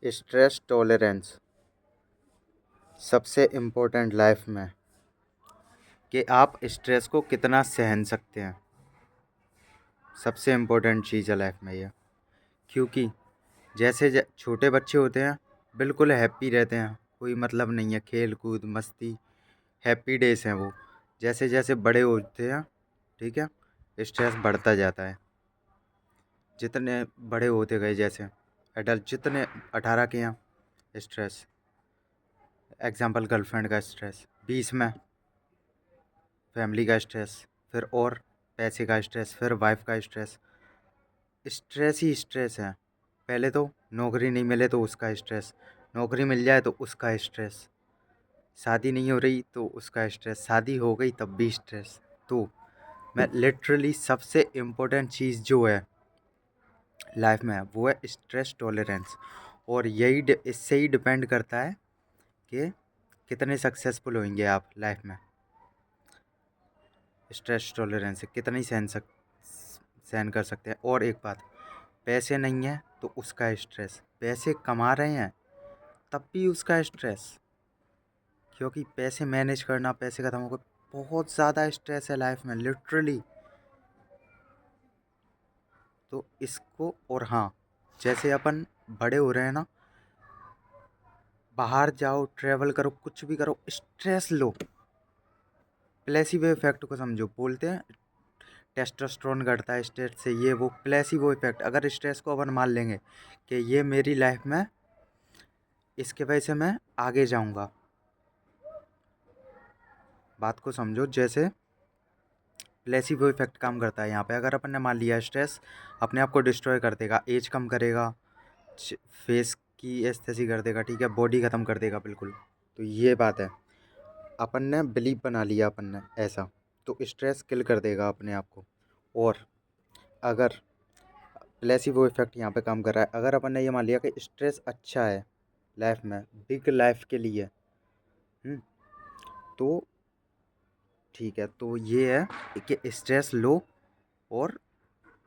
Stress tolerance सबसे important life में कि आप स्ट्रेस को कितना सहन सकते हैं। सबसे इम्पोर्टेंट चीज़ है लाइफ में ये, क्योंकि जैसे छोटे बच्चे होते हैं बिल्कुल हैप्पी रहते हैं, कोई मतलब नहीं है, खेल कूद मस्ती हैप्पी डेज हैं वो। जैसे जैसे बड़े होते हैं, ठीक है, स्ट्रेस बढ़ता जाता है। जितने बड़े होते गए, जैसे एडल्ट जितने 18 के हैं, स्ट्रेस एग्जाम्पल गर्लफ्रेंड का स्ट्रेस, 20 में फैमिली का स्ट्रेस, फिर और पैसे का स्ट्रेस, फिर वाइफ का स्ट्रेस। स्ट्रेस ही स्ट्रेस है। पहले तो नौकरी नहीं मिले तो उसका स्ट्रेस, नौकरी मिल जाए तो उसका स्ट्रेस, शादी नहीं हो रही तो उसका स्ट्रेस, शादी हो गई तब भी स्ट्रेस। तो मैं लिटरली सबसे इम्पोर्टेंट चीज़ जो है लाइफ में वो है स्ट्रेस टॉलरेंस। और इससे ही डिपेंड करता है कि कितने सक्सेसफुल होंगे आप लाइफ में। स्ट्रेस टॉलरेंस कितना ही सहन कर सकते हैं। और एक बात, पैसे नहीं है तो उसका स्ट्रेस, पैसे कमा रहे हैं तब भी उसका स्ट्रेस, क्योंकि पैसे मैनेज करना, पैसे खत्म हो गए, बहुत ज़्यादा स्ट्रेस है लाइफ में लिटरली। तो इसको, और हाँ, जैसे अपन बड़े हो रहे हैं ना, बाहर जाओ, ट्रैवल करो, कुछ भी करो, स्ट्रेस लो, प्लेसिबो इफेक्ट को समझो। बोलते हैं टेस्टोस्टेरोन घटता है स्ट्रेस से, ये वो प्लेसिबो इफेक्ट। अगर स्ट्रेस को अपन मान लेंगे कि ये मेरी लाइफ में, इसके वजह से मैं आगे जाऊंगा, बात को समझो। जैसे प्लेसिबो इफेक्ट काम करता है यहाँ पे। अगर अपन ने मान लिया स्ट्रेस अपने आप को डिस्ट्रॉय कर देगा, एज कम करेगा, फेस की एस्थेसी कर देगा, ठीक है, बॉडी ख़त्म कर देगा बिल्कुल। तो ये बात है, अपन ने बिलीव बना लिया अपन ने ऐसा, तो स्ट्रेस किल कर देगा अपने आप को। और अगर प्लेसिबो इफेक्ट यहाँ पे काम कर रहा है, अगर अपन ने ये मान लिया कि स्ट्रेस अच्छा है लाइफ में, बिग लाइफ के लिए, तो ठीक है, तो ये है कि स्ट्रेस लो। और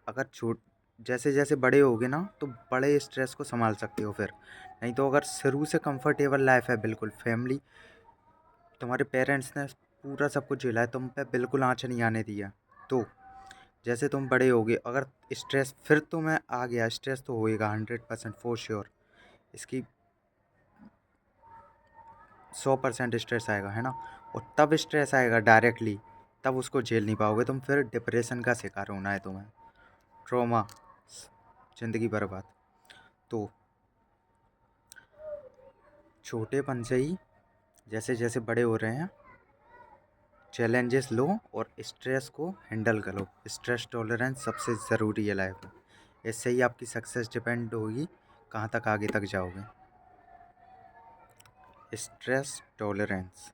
अगर जैसे जैसे बड़े होगे ना तो बड़े स्ट्रेस को संभाल सकते हो फिर। नहीं तो अगर शुरू से कंफर्टेबल लाइफ है, बिल्कुल फैमिली, तुम्हारे पेरेंट्स ने पूरा सब कुछ झेला है, तुम पे बिल्कुल आँच नहीं आने दिया, तो जैसे तुम बड़े होगे, अगर स्ट्रेस फिर तुम्हें आ गया, स्ट्रेस तो होएगा 100% फॉर श्योर। इसकी 100% स्ट्रेस आएगा, है ना। और तब स्ट्रेस आएगा डायरेक्टली, तब उसको झेल नहीं पाओगे तुम, फिर डिप्रेशन का शिकार होना है तुम्हें, ट्रॉमा, ज़िंदगी बर्बाद। तो छोटेपन से ही जैसे जैसे बड़े हो रहे हैं, चैलेंजेस लो और स्ट्रेस को हैंडल करो। स्ट्रेस टॉलरेंस सबसे ज़रूरी है लाइफ में। इससे ही आपकी सक्सेस डिपेंड होगी, कहाँ तक आगे तक जाओगे। Stress tolerance.